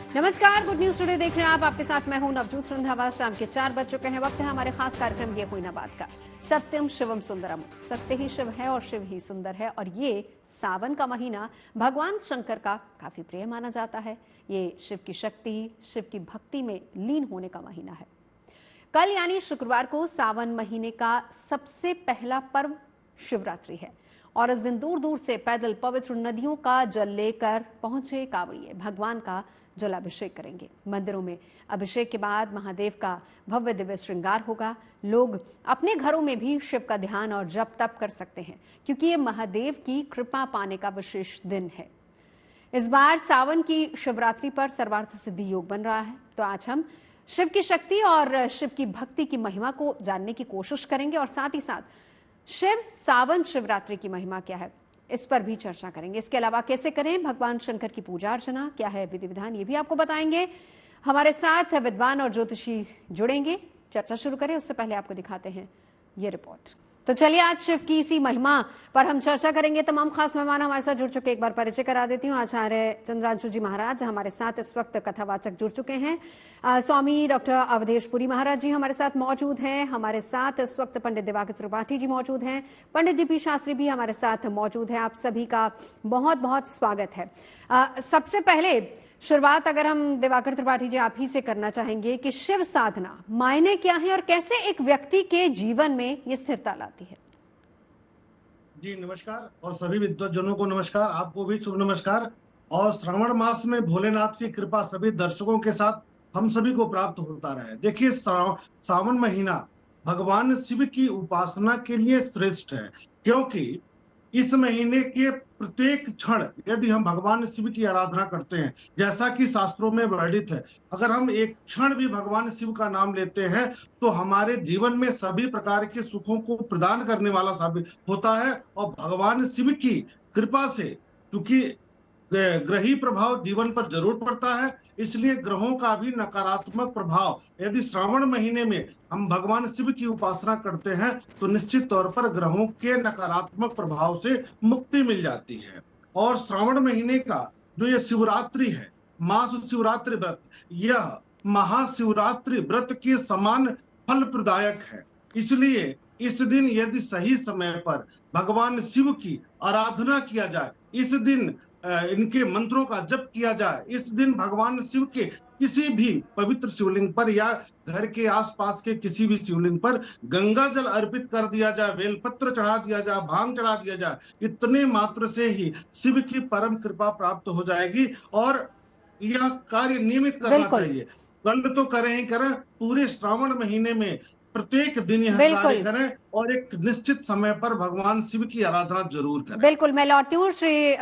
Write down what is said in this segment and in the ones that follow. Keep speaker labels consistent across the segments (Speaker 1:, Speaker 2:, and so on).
Speaker 1: नमस्कार, good news today देख रहे हैं आप। आपके साथ मैं हूं नवजोत रंधावा। शाम के 4 बज चुके हैं। वक्त है हमारे खास कार्यक्रम ये हुई ना बात का। सत्यम शिवम सुंदरम, सत्य ही शिव है और शिव ही सुंदर है। और ये सावन का महीना भगवान शंकर का काफी प्रिय माना जाता है। ये शिव की शक्ति, शिव की भक्ति में लीन होने का महीना है। कल यानी शुक्रवार को सावन महीने का सबसे पहला पर्व शिवरात्रि है और इस दिन दूर दूर से पैदल पवित्र नदियों का जल लेकर पहुंचे कांवड़िए भगवान का जलाभिषेक करेंगे। मंदिरों में अभिषेक के बाद महादेव का भव्य दिव्य श्रृंगार होगा। लोग अपने घरों में भी शिव का ध्यान और जप तप कर सकते हैं, क्योंकि ये महादेव की कृपा पाने का विशेष दिन है। इस बार सावन की शिवरात्रि पर सर्वार्थ सिद्धि योग बन रहा है। तो आज हम शिव की शक्ति और शिव की भक्ति की महिमा को जानने की कोशिश करेंगे और साथ ही साथ शिव सावन शिवरात्रि की महिमा क्या है, इस पर भी चर्चा करेंगे। इसके अलावा कैसे करें भगवान शंकर की पूजा अर्चना, क्या है विधि विधान, ये भी आपको बताएंगे। हमारे साथ विद्वान और ज्योतिषी जुड़ेंगे। चर्चा शुरू करें उससे पहले आपको दिखाते हैं ये रिपोर्ट। तो चलिए, आज शिव की इसी महिमा पर हम चर्चा करेंगे। तमाम खास मेहमान हमारे साथ जुड़ चुके, एक बार परिचय करा देती हूँ। आचार्य चंद्रांशु जी महाराज हमारे साथ इस वक्त कथावाचक जुड़ चुके हैं। स्वामी डॉक्टर अवधेश पुरी महाराज जी हमारे साथ मौजूद हैं। हमारे साथ इस वक्त पंडित दिवाकर त्रिपाठी जी मौजूद हैं। पंडित डीपी शास्त्री भी हमारे साथ मौजूद है। आप सभी का बहुत बहुत स्वागत है। सबसे पहले शुरुआत अगर हम दिवाकर त्रिपाठी जी आप ही से करना चाहेंगे कि शिव साधना मायने क्या है और कैसे एक व्यक्ति के जीवन में ये स्थिरता लाती है।
Speaker 2: जी नमस्कार, और सभी विद्वजनों को नमस्कार, आपको भी शुभ नमस्कार। और श्रावण मास में भोलेनाथ की कृपा सभी दर्शकों के साथ हम सभी को प्राप्त होता रहे। देखिए, सावन महीना भगवान शिव की उपासना के लिए श्रेष्ठ है, क्योंकि इस महीने के प्रत्येक क्षण यदि हम भगवान शिव की आराधना करते हैं, जैसा कि शास्त्रों में वर्णित है, अगर हम एक क्षण भी भगवान शिव का नाम लेते हैं तो हमारे जीवन में सभी प्रकार के सुखों को प्रदान करने वाला साबित होता है। और भगवान शिव की कृपा से, क्योंकि ग्रही प्रभाव जीवन पर जरूर पड़ता है, इसलिए ग्रहों का भी नकारात्मक प्रभाव, यदि श्रावण महीने में हम भगवान शिव की उपासना करते हैं तो निश्चित तौर पर ग्रहों के नकारात्मक प्रभाव से मुक्ति मिल जाती है। और श्रावण महीने का जो ये शिवरात्रि है, महाशिवरात्रि व्रत, यह महाशिवरात्रि व्रत के समान फल प्रदायक है। इसलिए इस दिन यदि सही समय पर भगवान शिव की आराधना किया जाए, इस दिन इनके मंत्रों का जप किया जाए, इस दिन भगवान शिव के किसी भी पवित्र शिवलिंग पर या घर के आसपास के किसी भी शिवलिंग पर गंगा जल अर्पित कर दिया जाए, बेलपत्र चढ़ा दिया जाए, भांग चढ़ा दिया जाए, इतने मात्र से ही शिव की परम कृपा प्राप्त हो जाएगी। और यह कार्य नियमित करना चाहिए। दंड तो करें ही करें, पूरे श्रावण महीने में प्रत्येक दिन यह कार्य करें और एक निश्चित समय पर भगवान शिव की आराधना जरूर करें।
Speaker 1: बिल्कुल, मैं लौटती हूँ। श्री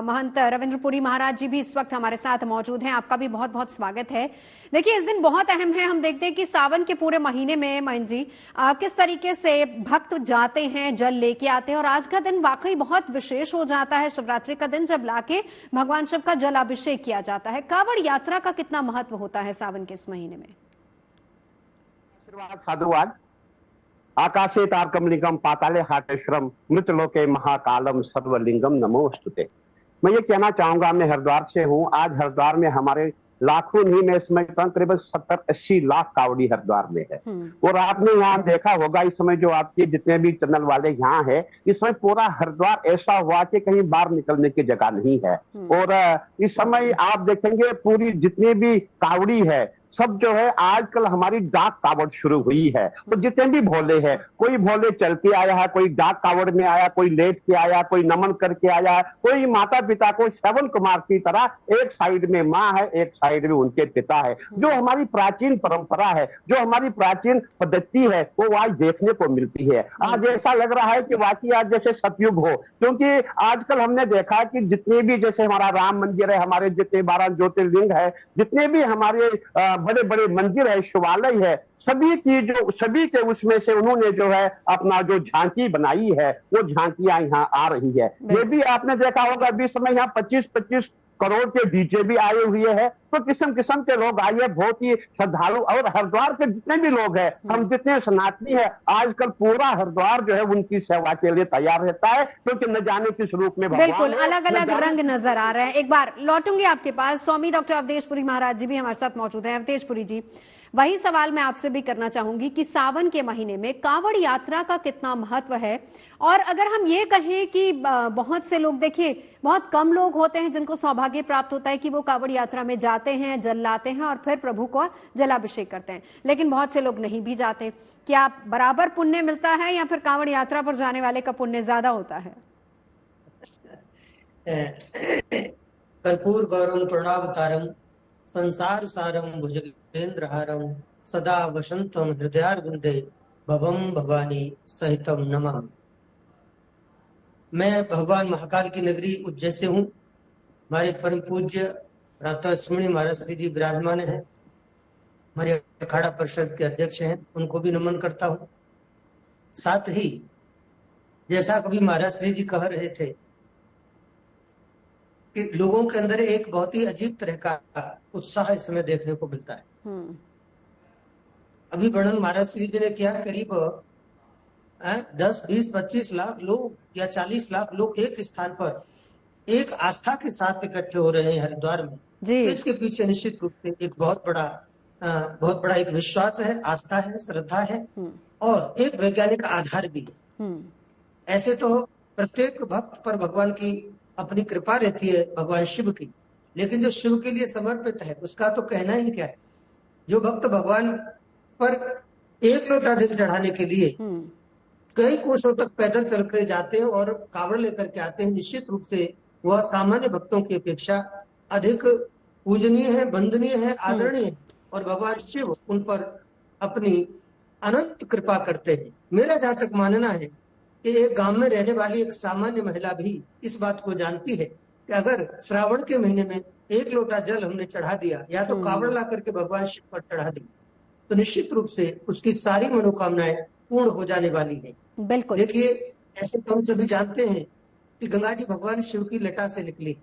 Speaker 1: महंत रविंद्रपुरी महाराज जी भी इस वक्त हमारे साथ मौजूद हैं। आपका भी बहुत बहुत स्वागत है। देखिए, इस दिन बहुत अहम है। हम देखते हैं कि सावन के पूरे महीने में महंत जी किस तरीके से भक्त जाते हैं, जल लेके आते हैं, और आज का दिन वाकई बहुत विशेष हो जाता है, शिवरात्रि का दिन, जब लाके भगवान शिव का जलाभिषेक किया जाता है। कांवड़ यात्रा का कितना महत्व होता है सावन के इस महीने में?
Speaker 3: साधुवाद। आकाशे तारकमलिंगम पाताले हाटेश्वरम मृतलोके महाकालम सर्वलिंगम नमोस्तुते। मैं ये कहना चाहूंगा, मैं हरिद्वार से हूँ। आज हरिद्वार में हमारे लाखों नहीं, मैं इसमें तकरीबन 70-80 लाख कावड़ी हरिद्वार में है। और आपने यहाँ देखा होगा, इस समय जो आपके जितने भी चैनल वाले यहाँ है, इस समय पूरा हरिद्वार ऐसा हुआ कि कहीं बाहर निकलने की जगह नहीं है। और इस समय आप देखेंगे पूरी जितनी भी कावड़ी है सब जो है आजकल हमारी डाक कावड़ शुरू हुई है। तो जितने भी भोले हैं, कोई भोले चल के आया है, कोई डाक कावड़ में आया, कोई लेट के आया, कोई नमन करके आया, कोई माता पिता को श्रवण कुमार की तरह एक साइड में माँ है, एक साइड में उनके पिता है। जो हमारी प्राचीन परंपरा है, जो हमारी प्राचीन पद्धति है, वो आज देखने को मिलती है। आज ऐसा लग रहा है कि वाकई आज जैसे सतयुग हो, क्योंकि आजकल हमने देखा कि जितने भी, जैसे हमारा राम मंदिर है, हमारे जितने 12 ज्योतिर्लिंग है, जितने भी हमारे बड़े बड़े मंदिर है, शिवालय है, सभी की जो सभी के उसमें से उन्होंने जो है अपना जो झांकी बनाई है, वो झांकियां यहाँ आ रही है। ये भी आपने देखा होगा, अभी समय यहाँ 25-25 करोड़ के डीजे भी आए हुए हैं, तो किस्म किस्म के लोग आए हैं, बहुत ही श्रद्धालु। और हरिद्वार के जितने भी लोग हैं, हम जितने सनातनी हैं, आजकल पूरा हरिद्वार जो है उनकी सेवा के लिए तैयार रहता है, क्योंकि न जाने किस रूप में भगवान
Speaker 1: बिल्कुल
Speaker 3: है,
Speaker 1: अलग
Speaker 3: न
Speaker 1: अलग
Speaker 3: जाने-
Speaker 1: रंग नजर आ रहे हैं। एक बार लौटूंगी आपके पास, स्वामी डॉक्टर अवधेशपुरी महाराज जी भी हमारे साथ मौजूद हैं। अवधेशपुरी जी, वही सवाल मैं आपसे भी करना चाहूंगी कि सावन के महीने में कांवड़ यात्रा का कितना महत्व है, और अगर हम ये कहें कि बहुत से लोग, देखिए बहुत कम लोग होते हैं जिनको सौभाग्य प्राप्त होता है कि वो कांवड़ यात्रा में जाते हैं, जल लाते हैं और फिर प्रभु को जलाभिषेक करते हैं, लेकिन बहुत से लोग नहीं भी जाते। क्या बराबर पुण्य मिलता है या फिर कांवड़ यात्रा पर जाने वाले का पुण्य ज्यादा होता है?
Speaker 4: कर्पूर गौरम करुणावतारम संसार सारम भुजगेंद्रहारम सदा वसंतम हृदयारविंदे भवम भवानी सहितम नमः। मैं भगवान महाकाल की नगरी उज्जैन से हूँ। हमारे परम पूज्य प्रातः स्मरणीय महाराज श्री जी विराजमान हैं, हमारे अखाड़ा परिषद के अध्यक्ष हैं, उनको भी नमन करता हूँ। साथ ही जैसा कभी महाराज श्री जी कह रहे थे कि लोगों के अंदर एक बहुत ही अजीब तरह का उत्साह इस समय देखने को मिलता है। अभी वर्णन महाराज श्री जी ने किया, करीब 10, 20, 25 लाख लोग या 40 लाख लोग एक स्थान पर एक आस्था के साथ इकट्ठे हो रहे हैं हरिद्वार में।
Speaker 1: जी।
Speaker 4: तो इसके पीछे निश्चित रूप से एक बहुत बड़ा एक विश्वास है, आस्था है, श्रद्धा है और एक वैज्ञानिक आधार भी है। ऐसे तो प्रत्येक भक्त पर भगवान की अपनी कृपा रहती है, भगवान शिव की, लेकिन जो शिव के लिए समर्पित है उसका तो कहना ही क्या है। जो भक्त भगवान पर एक लोटा जल चढ़ाने के लिए कई कोसों तक पैदल चल कर जाते हैं और कावड़ लेकर के आते हैं, निश्चित रूप से वह सामान्य भक्तों की अपेक्षा अधिक पूजनीय है, वंदनीय है, आदरणीय है और भगवान शिव उन पर अपनी अनंत कृपा करते हैं। मेरा जहां तक मानना है कि एक गांव में रहने वाली एक सामान्य महिला भी इस बात को जानती है कि अगर श्रावण के महीने में एक लोटा जल हमने चढ़ा दिया या तो कावड़ ला करके भगवान शिव पर चढ़ा दी, तो निश्चित रूप से उसकी सारी मनोकामनाएं पूर्ण हो जाने वाली है।
Speaker 1: बिल्कुल।
Speaker 4: देखिए, ऐसे तो हम सभी जानते हैं कि गंगा जी भगवान शिव की लटा से निकली,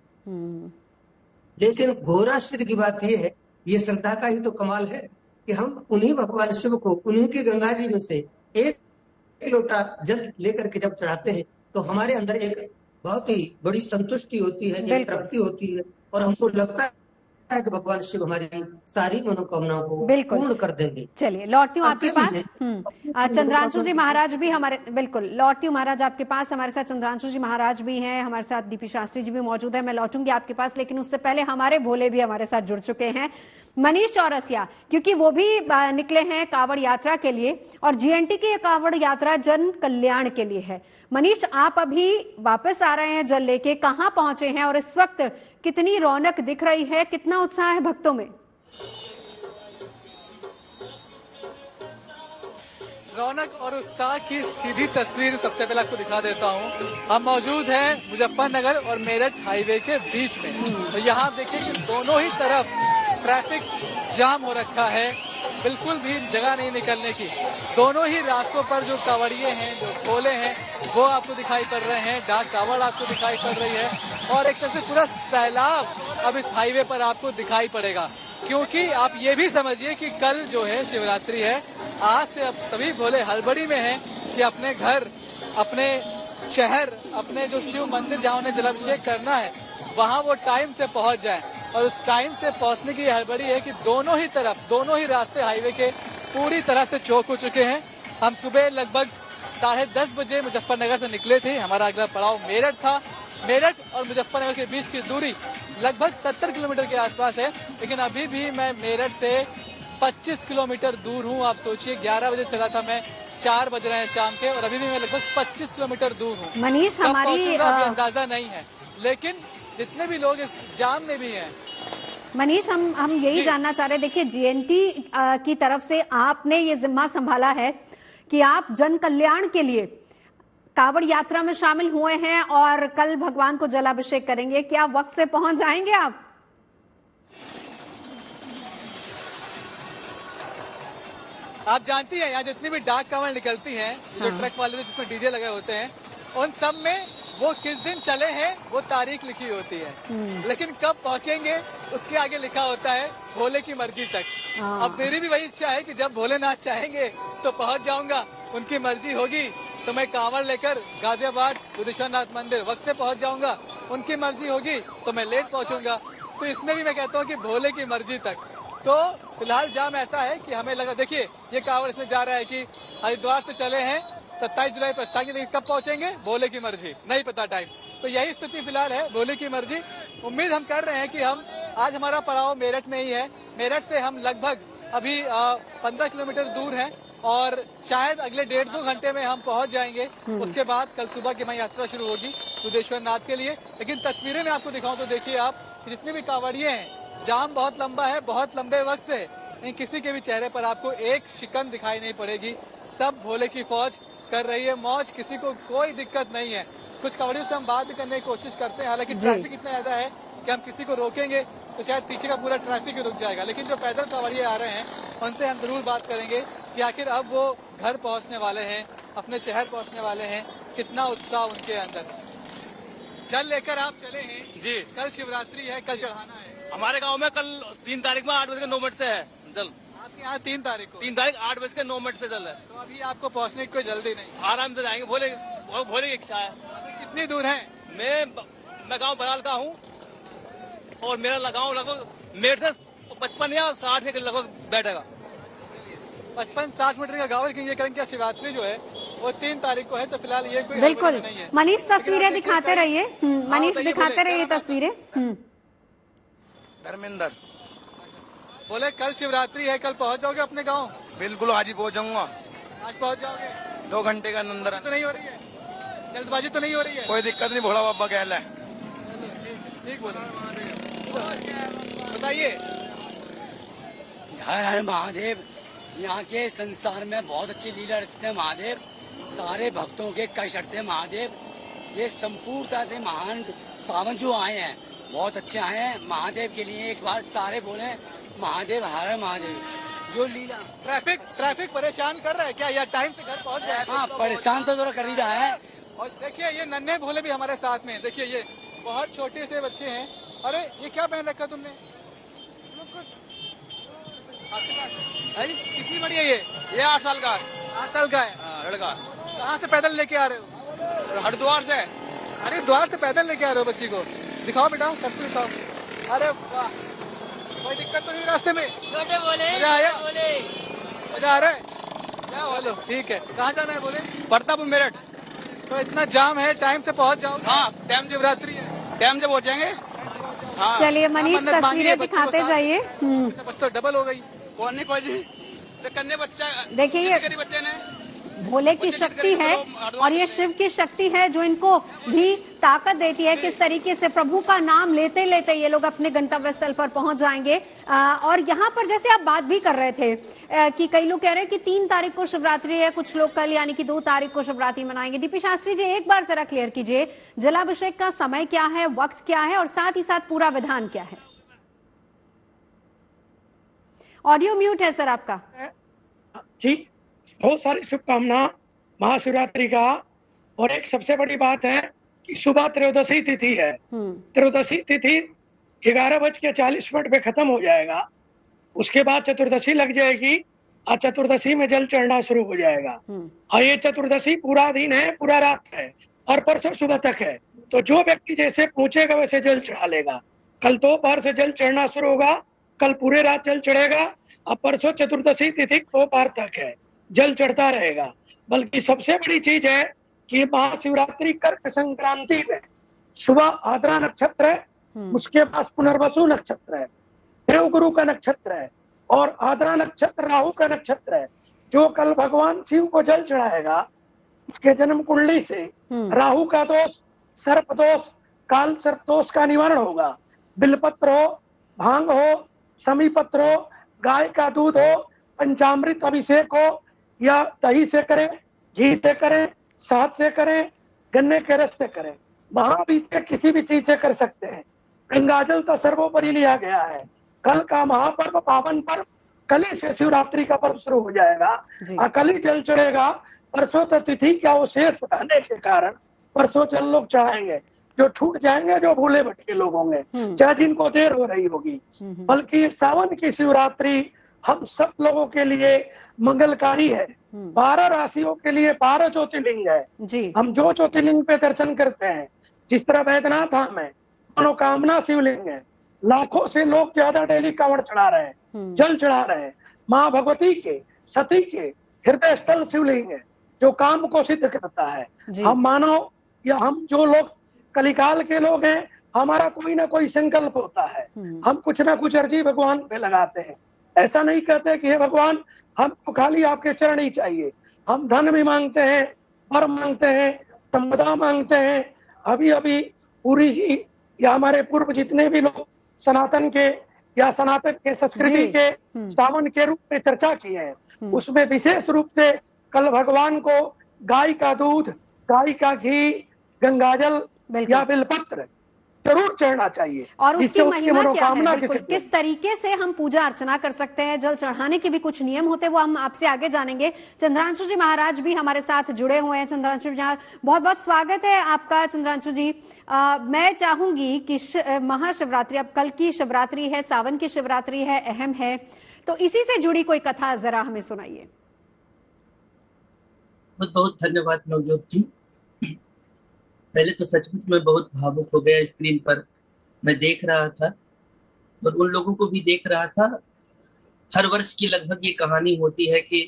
Speaker 4: लेकिन घोर आश्चर्य की बात यह है, ये श्रद्धा का ही तो कमाल है कि हम उन्हीं भगवान शिव को उन्हीं की गंगा जी में से एक लोटा जल लेकर के जब चढ़ाते हैं तो हमारे अंदर एक बहुत ही बड़ी संतुष्टि होती है, एक तृप्ति होती है और हमको लगता है कि भगवान शिव हमारी सारी मनोकामनाओं को पूर्ण कर देंगे।
Speaker 1: चलिए लौटती हूँ आपके पास। चंद्रांशु जी महाराज भी हमारे, बिल्कुल लौटती हूँ महाराज आपके पास। हमारे साथ चंद्रांशु जी महाराज भी हैं, हमारे साथ दीपी शास्त्री जी भी मौजूद है। मैं लौटूंगी आपके पास, लेकिन उससे पहले हमारे भोले भी हमारे साथ जुड़ चुके हैं, मनीष चौरसिया, क्योंकि वो भी निकले हैं कावड़ यात्रा के लिए और जीएनटी की कावड़ यात्रा जन कल्याण के लिए है। मनीष, आप अभी वापस आ रहे हैं जल लेके, कहाँ पहुंचे हैं और इस वक्त कितनी रौनक दिख रही है, कितना उत्साह है भक्तों में?
Speaker 5: रौनक और उत्साह की सीधी तस्वीर सबसे पहले आपको दिखा देता हूँ। हम मौजूद हैं मुजफ्फरनगर और मेरठ हाईवे के बीच में। तो यहाँ देखिए कि दोनों ही तरफ ट्रैफिक जाम हो रखा है, बिल्कुल भी जगह नहीं निकलने की। दोनों ही रास्तों पर जो कावड़िए हैं, जो भोले हैं, वो आपको दिखाई पड़ रहे हैं, डाक कावड़ आपको दिखाई पड़ रही है और एक तरह से पूरा सैलाब अब इस हाईवे पर आपको दिखाई पड़ेगा। क्योंकि आप ये भी समझिए कि कल जो है शिवरात्रि है, आज से अब सभी भोले हड़बड़ी में हैं कि अपने घर, अपने शहर, अपने जो शिव मंदिर जहाँ उन्हें जलाभिषेक करना है वहाँ वो टाइम से पहुँच जाए। और उस टाइम से पहुँचने की हड़बड़ी है कि दोनों ही तरफ, दोनों ही रास्ते हाईवे के पूरी तरह से चौक हो चुके हैं। हम सुबह लगभग 10:30 बजे मुजफ्फरनगर से निकले थे। हमारा अगला पड़ाव मेरठ था। मेरठ और मुजफ्फरनगर के बीच की दूरी लगभग 70 किलोमीटर के आसपास है, लेकिन अभी भी मैं मेरठ से 25 किलोमीटर दूर हूँ। आप सोचिए, 11 बजे चला था मैं, 4 बज रहे हैं शाम के और अभी भी मैं लगभग 25 किलोमीटर दूर हूँ।
Speaker 1: मनीष, हमारी
Speaker 5: अंदाजा नहीं है, लेकिन जितने भी लोग इस जाम में भी हैं।
Speaker 1: मनीष, हम यही जानना चाह रहे हैं, देखिए जीएनटी की तरफ से आपने ये जिम्मा संभाला है कि आप जन कल्याण के लिए कावड़ यात्रा में शामिल हुए हैं और कल भगवान को जलाभिषेक करेंगे। क्या वक्त से पहुंच जाएंगे आप?
Speaker 5: आप जानती हैं यहाँ जितनी भी डाक कावड़ निकलती हैं, जो ट्रक वाले जिसमें डीजे लगे होते हैं, उन सब में वो किस दिन चले हैं वो तारीख लिखी होती है, लेकिन कब पहुंचेंगे उसके आगे लिखा होता है भोले की मर्जी तक। अब मेरी भी वही इच्छा है कि जब भोलेनाथ चाहेंगे तो पहुंच जाऊंगा, उनकी मर्जी होगी तो मैं कांवड़ लेकर गाजियाबाद बुद्धेश्वरनाथ मंदिर वक्त से पहुंच जाऊंगा, उनकी मर्जी होगी तो मैं लेट पहुंचूंगा। तो इसमें भी मैं कहता हूँ कि भोले की मर्जी तक। तो फिलहाल जाम ऐसा है कि हमें लगा, देखिए ये कांवड़ इसमें जा रहा है कि हरिद्वार से चले हैं 27 जुलाई प्रस्थान की, कब पहुंचेंगे भोले की मर्जी, नहीं पता टाइम। तो यही स्थिति फिलहाल है, भोले की मर्जी। उम्मीद हम कर रहे हैं कि हम आज हमारा पड़ाव मेरठ में ही है, मेरठ से हम लगभग अभी 15 किलोमीटर दूर हैं और शायद अगले 1.5-2 घंटे में हम पहुंच जाएंगे। उसके बाद कल सुबह की यात्रा शुरू होगी बुद्धेश्वर नाथ के लिए। लेकिन तस्वीरें मैं आपको दिखाऊं तो देखिए आप, जितने भी कांवड़िए हैं, जाम बहुत लंबा है, बहुत लंबे वक्त से, लेकिन किसी के भी चेहरे पर आपको एक शिकन दिखाई नहीं पड़ेगी। सब भोले की फौज कर रही है मौज, किसी को कोई दिक्कत नहीं है। कुछ कांवड़ियों से हम बात भी करने की कोशिश करते हैं, हालांकि ट्रैफिक इतना ज्यादा है कि हम किसी को रोकेंगे तो शायद पीछे का पूरा ट्रैफिक ही रुक जाएगा। लेकिन जो पैदल कांवड़िए आ रहे हैं उनसे हम जरूर बात करेंगे कि आखिर अब वो घर पहुंचने वाले हैं, अपने शहर पहुंचने वाले हैं, कितना उत्साह उनके अंदर। जल लेकर आप चले हैं
Speaker 6: जी,
Speaker 5: कल शिवरात्रि है, कल चढ़ाना है।
Speaker 6: हमारे गांव में कल 3 तारीख में 8:09 से है जल।
Speaker 5: आपके यहाँ 3 तारीख को?
Speaker 6: 3 तारीख 8:09 से जल है।
Speaker 5: तो अभी आपको पहुँचने की कोई जल्दी नहीं?
Speaker 6: आराम से जाएंगे, भोले की इच्छा है।
Speaker 5: कितनी दूर है?
Speaker 6: मैं गांव बराल का हूँ और मेरा गाँव लगभग मेरठ से 55 या 60 के लगभग बैठेगा।
Speaker 5: 55-60 मीटर का गाँव है। लेकिन ये करेंगे क्या, शिवरात्रि जो है वो 3 तारीख को है, तो फिलहाल ये कोई
Speaker 1: बिल्कुल
Speaker 5: नहीं है।
Speaker 1: मनीष तस्वीरें दिखाते रहिए, मनीष दिखाते रहिए तस्वीरें।
Speaker 7: धर्मेंद्र
Speaker 5: बोले कल शिवरात्रि है, कल पहुंच जाओगे अपने गांव?
Speaker 7: बिल्कुल आज ही पहुंचाऊंगा।
Speaker 5: आज पहुंच जाओगे?
Speaker 7: 2 घंटे के अंदर।
Speaker 5: तो नहीं हो रही है, जल्दबाजी तो नहीं हो रही है?
Speaker 7: कोई दिक्कत नहीं, भोला बाबा कहला है।
Speaker 5: ठीक बोला, बताइए।
Speaker 8: हर हर महादेव। यहाँ के संसार में बहुत अच्छी लीला रचते हैं महादेव, सारे भक्तों के कष्ट हटते हैं महादेव। ये संपूर्णता से महान सावन जो आए हैं बहुत अच्छे आए हैं। महादेव के लिए एक बार सारे बोले महादेव, हर हर महादेव। जो लीला
Speaker 5: ट्रैफिक परेशान कर रहा है क्या, या टाइम से घर पहुँच जाए?
Speaker 8: हाँ, परेशान तो थोड़ा कर ही रहा है।
Speaker 5: और देखिए ये नन्हे भोले भी हमारे साथ में, देखिए ये बहुत छोटे से बच्चे हैं। अरे ये क्या पहन रखा तुमने? आपके पास कितनी बड़ी है ये?
Speaker 7: 8 साल का है।
Speaker 5: 8 साल का है
Speaker 7: लड़का।
Speaker 5: कहाँ से पैदल लेके आ रहे हो?
Speaker 7: हरिद्वार से।
Speaker 5: हरिद्वार से पैदल लेके आ रहे हो बच्ची को? दिखाओ बेटा, सबको दिखाओ। अरे वाह, कोई दिक्कत तो नहीं रास्ते में?
Speaker 8: छोटे बोले,
Speaker 5: मजा आया? मजा आ रहा है?
Speaker 7: चलो
Speaker 5: ठीक है। कहाँ जाना है बोले?
Speaker 7: प्रताप मेरठ।
Speaker 5: तो इतना जाम है, टाइम से पहुँच जाओ।
Speaker 7: हाँ, टाइम से
Speaker 5: शिवरात्रि है,
Speaker 7: टाइम से पहुंचेंगे। हाँ,
Speaker 1: चलिए मनीष
Speaker 5: मन्नत मांगी है
Speaker 1: तस्वीरें
Speaker 5: बच्चे को
Speaker 1: दिखाते
Speaker 5: साथ।
Speaker 1: जाइए।
Speaker 5: बस तो डबल हो गई।
Speaker 7: कोई नहीं कन्या बच्चा।
Speaker 1: देखिए ये
Speaker 7: जिद करी बच्चे ने।
Speaker 1: भोले की शक्ति है और ये शिव की शक्ति है जो इनको भी ताकत देती है। किस तरीके से प्रभु का नाम लेते लेते ये लोग अपने गंतव्य स्थल पर पहुंच जाएंगे। और यहाँ पर जैसे आप बात भी कर रहे थे कि कई लोग कह रहे हैं कि 3 तारीख को शिवरात्रि है, कुछ लोग कल यानी कि 2 तारीख को शिवरात्रि मनाएंगे। डीपी शास्त्री जी एक बार जरा क्लियर कीजिए, जलाभिषेक का समय क्या है, वक्त क्या है और साथ ही साथ पूरा विधान क्या है? ऑडियो म्यूट है सर आपका।
Speaker 9: जी, बहुत सारी शुभकामना महाशिवरात्रि का। और एक सबसे बड़ी बात है कि सुबह त्रयोदशी तिथि है। त्रयोदशी तिथि 11:40 पे खत्म हो जाएगा। उसके बाद चतुर्दशी लग जाएगी और चतुर्दशी में जल चढ़ना शुरू हो जाएगा। और ये चतुर्दशी पूरा दिन है, पूरा रात है और परसों सुबह तक है। तो जो व्यक्ति जैसे पहुंचेगा वैसे जल चढ़ा लेगा। कल दोपहर से जल चढ़ना शुरू होगा, कल पूरे रात जल चढ़ेगा और परसों चतुर्दशी तिथि दोपहर तक है, जल चढ़ता रहेगा। बल्कि सबसे बड़ी चीज है कि महाशिवरात्रि कर्क संक्रांति में सुबह आद्रा नक्षत्र है, उसके बाद पुनर्वसु नक्षत्र है, देवगुरु का नक्षत्र है और आद्रा नक्षत्र राहु का नक्षत्र है। जो कल भगवान शिव को जल चढ़ाएगा उसके जन्म कुंडली से राहु का दोष, सर्प दोष, काल सर्प दोष का निवारण होगा। बिलपत्र हो, भांग हो, समी पत्र हो, गाय का दूध हो, पंचामृत अभिषेक हो या दही से करें, घी से करें, शहद से करें, गन्ने के रस से करें, महाअभिषेक किसी भी चीज से कर सकते हैं। गंगाजल तो सर्वोपरि लिया गया है। कल का महापर्व, पावन पर्व, कल ही से शिवरात्रि का पर्व शुरू हो जाएगा और कल ही जल चढ़ेगा। परसों तो तिथि का वो शेष रहने के कारण परसों चल लोग चढ़ाएंगे, जो छूट जाएंगे जो भूले भटके लोग होंगे, चाहे जिनको देर हो रही होगी। बल्कि सावन की शिवरात्रि हम सब लोगों के लिए मंगलकारी है। 12 राशियों के लिए 12 ज्योतिर्लिंग है
Speaker 1: जी।
Speaker 9: हम जो ज्योतिर्लिंग पे दर्शन करते हैं, जिस तरह बैद्यनाथ धाम है, मनोकामना शिवलिंग है, लाखों से लोग ज्यादा डेली कांवड़ चढ़ा रहे हैं, जल चढ़ा रहे हैं। माँ भगवती के, सती के हृदय स्थल शिवलिंग है जो काम को सिद्ध करता है। हम मानव या हम जो लोग कलिकाल के लोग हैं, हमारा कोई ना कोई संकल्प होता है, हम कुछ ना कुछ अर्जी भगवान पे लगाते हैं। ऐसा नहीं कहते कि हे भगवान हमको खाली आपके चरण ही चाहिए, हम धन भी मांगते हैं, वर मांगते हैं, संपदा मांगते हैं। अभी अभी पुरी जी या हमारे पूर्व जितने भी लोग सनातन के या सनातन के संस्कृति के सावन के रूप में चर्चा की है, उसमें विशेष रूप से कल भगवान को गाय का दूध, गाय का घी, गंगाजल या बिलपत्र जरूर चढ़ना चाहिए।
Speaker 1: और उसकी महिमा क्या है?
Speaker 9: मनोकामना
Speaker 1: बिल्कुल, किस तरीके से हम पूजा अर्चना कर सकते हैं, जल चढ़ाने के भी कुछ नियम होते हैं, वो हम आपसे आगे जानेंगे। चंद्रांशु जी महाराज भी हमारे साथ जुड़े हुए हैं। चंद्रांशु जी बहुत बहुत स्वागत है आपका। चंद्रांशु जी, मैं चाहूंगी कि महाशिवरात्रि, अब कल की शिवरात्रि है, सावन की शिवरात्रि है, अहम है, तो इसी से जुड़ी कोई कथा जरा हमें सुनाइए।
Speaker 10: बहुत बहुत धन्यवाद नवजोत जी। पहले तो सचमुच में बहुत भावुक हो गया। स्क्रीन पर मैं देख रहा था और उन लोगों को भी देख रहा था। हर वर्ष की लगभग ये कहानी होती है कि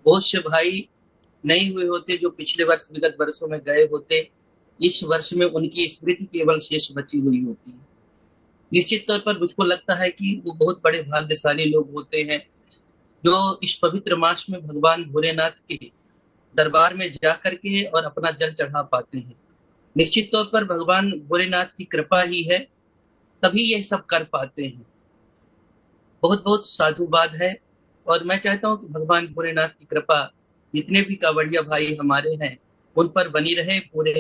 Speaker 10: बहुत से भाई नहीं हुए होते जो पिछले वर्ष, विगत वर्षों में गए होते। इस वर्ष में उनकी स्मृति केवल शेष बची हुई होती है। निश्चित तौर पर मुझको लगता है कि वो बहुत बड़े भाग्यशाली लोग होते हैं जो इस पवित्र मास में भगवान भोलेनाथ के दरबार में जा करके और अपना जल चढ़ा पाते हैं। निश्चित तौर पर भगवान भोलेनाथ की कृपा ही है, तभी यह सब कर पाते हैं। बहुत बहुत साधुवाद है और मैं चाहता हूं कि भगवान भोलेनाथ की कृपा जितने भी कांवड़िया भाई हमारे हैं उन पर बनी रहे, पूरे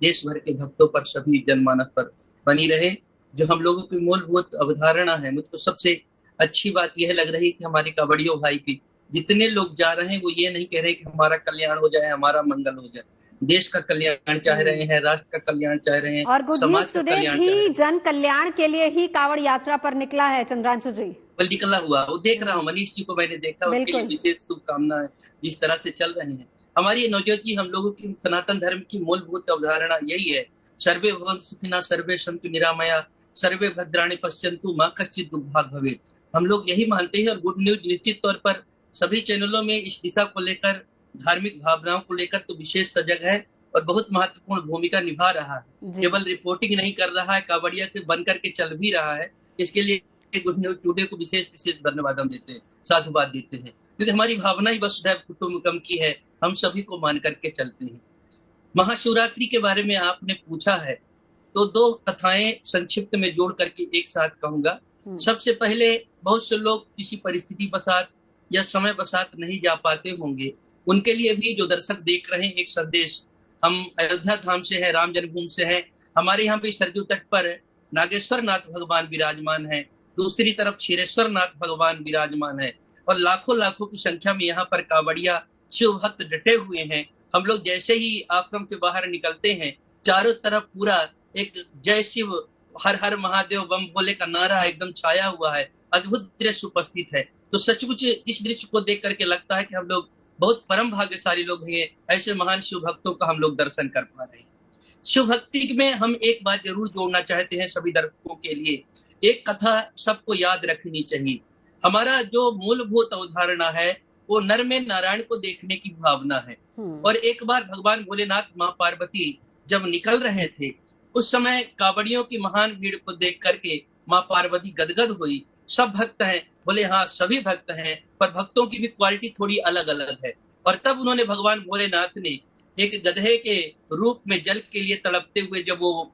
Speaker 10: देश भर के भक्तों पर, सभी जनमानस पर बनी रहे। जो हम लोगों की मूलभूत अवधारणा है, मुझको सबसे अच्छी बात यह लग रही है कि हमारे कांवड़ियों भाई की जितने लोग जा रहे हैं वो ये नहीं कह रहे कि हमारा कल्याण हो जाए, हमारा मंगल हो जाए। देश का कल्याण चाह रहे हैं, राष्ट्र का कल्याण चाह रहे हैं,
Speaker 1: और गुड न्यूज टुडे भी जन कल्याण के लिए ही कांवड़ यात्रा पर निकला है। चंद्रांशु जी
Speaker 10: निकला हुआ, वो देख रहा हूँ। मनीष जी को मैंने देखा, उनके लिए विशेष शुभकामनाएं। जिस तरह से चल रहे हैं हमारी नवजोत जी, हम लोगों की सनातन धर्म की मूलभूत अवधारणा यही है, सर्वे भवन्तु सुखिनः, सर्वे सन्तु निरामया, सर्वे भद्राणि पश्यन्तु मा कश्चित् दुर्भाग् भवेत्। हम लोग यही मानते हैं और गुड न्यूज निश्चित तौर पर सभी चैनलों में इस दिशा को लेकर, धार्मिक भावनाओं को लेकर तो विशेष सजग है और बहुत महत्वपूर्ण भूमिका निभा रहा है। केवल रिपोर्टिंग नहीं कर रहा है, कांवड़िया के बनकर के चल भी रहा है। इसके लिए गुड न्यूज टुडे को विशेष धन्यवाद हम देते हैं, साधुवाद देते हैं, क्योंकि हमारी भावना ही वसुधैव कुटुंबकम की है, हम सभी को मान करके चलते हैं। महाशिवरात्रि के बारे में आपने पूछा है तो दो कथाएं संक्षिप्त में जोड़ करके एक साथ कहूंगा। सबसे पहले, बहुत से लोग किसी परिस्थिति बसात या समय बसात नहीं जा पाते होंगे, उनके लिए भी जो दर्शक देख रहे हैं एक संदेश। हम अयोध्या धाम से हैं, राम जन्मभूमि से हैं। हमारे यहाँ पे सरजू तट पर नागेश्वर नाथ भगवान विराजमान है, दूसरी तरफ क्षीरेश्वर नाथ भगवान विराजमान है और लाखों लाखों की संख्या में यहाँ पर कांवड़िया शिव भक्त डटे हुए हैं। हम लोग जैसे ही आश्रम से बाहर निकलते हैं, चारों तरफ पूरा एक जय शिव, हर हर महादेव, बम भोले का नारा एकदम छाया हुआ है। अद्भुत दृश्य उपस्थित है। तो सचमुच इस दृश्य को देख करके लगता है कि हम लोग बहुत परम भाग्यशाली लोग हैं, ऐसे महान शिव भक्तों का हम लोग दर्शन कर पा रहे हैं। शिव भक्ति में हम एक बात जरूर जोड़ना चाहते हैं सभी दर्शकों के लिए, एक कथा सबको याद रखनी चाहिए। हमारा जो मूलभूत अवधारणा है वो नर में नारायण को देखने की भावना है। और एक बार भगवान भोलेनाथ, माँ पार्वती जब निकल रहे थे, उस समय कांवड़ियों की महान भीड़ को देख करके माँ पार्वती गदगद हुई। सब भक्त हैं, बोले हाँ सभी भक्त हैं, पर भक्तों की भी क्वालिटी थोड़ी अलग अलग है। और तब उन्होंने, भगवान भोलेनाथ ने एक गधे के रूप में जल के लिए तड़पते हुए जब वो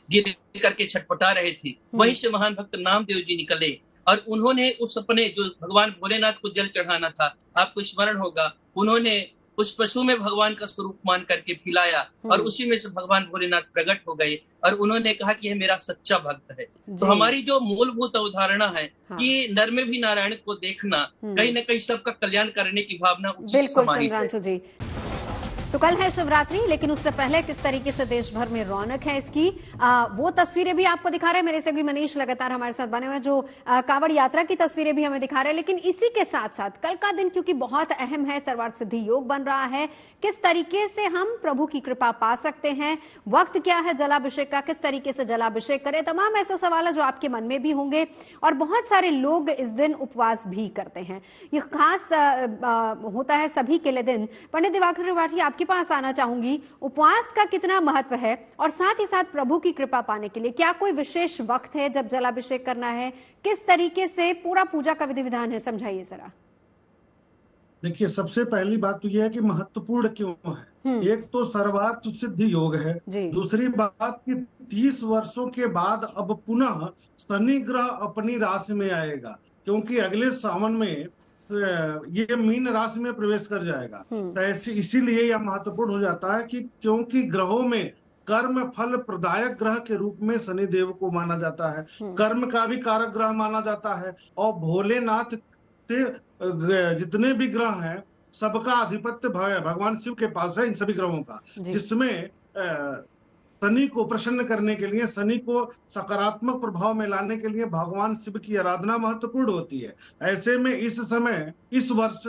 Speaker 10: गिर करके छटपटा रहे थे, वहीं से महान भक्त नामदेव जी निकले और उन्होंने उस अपने जो भगवान भोलेनाथ को जल चढ़ाना था, आपको स्मरण होगा, उन्होंने उस पशु में भगवान का स्वरूप मान करके पिलाया और उसी में से भगवान भोलेनाथ प्रकट हो गए और उन्होंने कहा कि यह मेरा सच्चा भक्त है। तो हमारी जो मूलभूत अवधारणा है कि नर में भी नारायण को देखना, कहीं न कहीं सबका कल्याण करने की भावना उचित समानी है।
Speaker 1: तो कल है शिवरात्रि, लेकिन उससे पहले किस तरीके से देश भर में रौनक है इसकी वो तस्वीरें भी आपको दिखा रहे हैं। मेरे से भी मनीष लगातार हमारे साथ बने हुए हैं, जो कांवड़ यात्रा की तस्वीरें भी हमें दिखा रहे हैं। लेकिन इसी के साथ साथ कल का दिन क्योंकि बहुत अहम है, सर्वार्थ सिद्धि योग बन रहा है, किस तरीके से हम प्रभु की कृपा पा सकते हैं, वक्त क्या है जलाभिषेक का, किस तरीके से जलाभिषेक करें, तमाम ऐसे सवाल है जो आपके मन में भी होंगे। और बहुत सारे लोग इस दिन उपवास भी करते हैं। ये खास होता है सभी के लिए दिन। पंडित दिवाकर त्रिपाठी, आपके पास आना चाहूंगी, उपवास का कितना महत्व है और साथ ही साथ प्रभु की कृपा पाने के लिए क्या कोई विशेष वक्त है जब जलाभिषेक करना है, किस तरीके से पूरा पूजा का विधि विधान है, समझाइए जरा।
Speaker 2: देखिए, सबसे पहली बात तो यह है कि महत्वपूर्ण क्यों है। एक तो सर्वार्थ सिद्धि योग है, दूसरी बात कि 30 वर्षों के बाद अब पुनः शनि ग्रह अपनी राशि में आएगा, क्योंकि अगले सावन में ये मीन राशि में प्रवेश कर जाएगा। तो ऐसे इसीलिए यह महत्वपूर्ण हो जाता है कि क्योंकि ग्रहों में कर्म फल प्रदायक ग्रह के रूप में शनि देव को माना जाता है, कर्म का भी कारक ग्रह माना जाता है, और भोलेनाथ से जितने भी ग्रह हैं सबका आधिपत्य भगवान शिव के पास है, इन सभी ग्रहों का, जिसमें शनि को प्रसन्न करने के लिए, शनि को सकारात्मक प्रभाव में लाने के लिए भगवान शिव की आराधना महत्वपूर्ण होती है। ऐसे में इस समय, इस वर्ष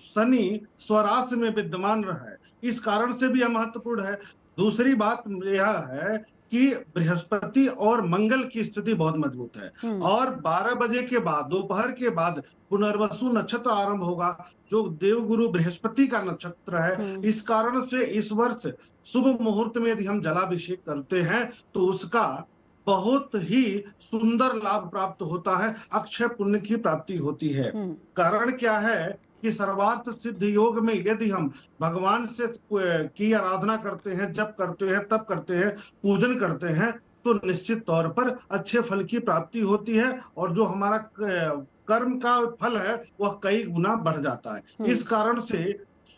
Speaker 2: शनि स्वराशि में विद्यमान रहा है, इस कारण से भी यह महत्वपूर्ण है। दूसरी बात यह है कि बृहस्पति और मंगल की स्थिति बहुत मजबूत है, और 12 बजे के बाद, दोपहर के बाद पुनर्वसु नक्षत्र आरंभ होगा, जो देवगुरु बृहस्पति का नक्षत्र है। इस कारण से इस वर्ष शुभ मुहूर्त में यदि हम जलाभिषेक करते हैं तो उसका बहुत ही सुंदर लाभ प्राप्त होता है, अक्षय पुण्य की प्राप्ति होती है। कारण क्या है कि सर्वार्थ सिद्धि योग में यदि हम भगवान से की आराधना करते हैं, जप करते हैं, तप करते हैं, पूजन करते हैं, तो निश्चित तौर पर अच्छे फल की प्राप्ति होती है, और जो हमारा कर्म का फल है वह कई गुना बढ़ जाता है। इस कारण से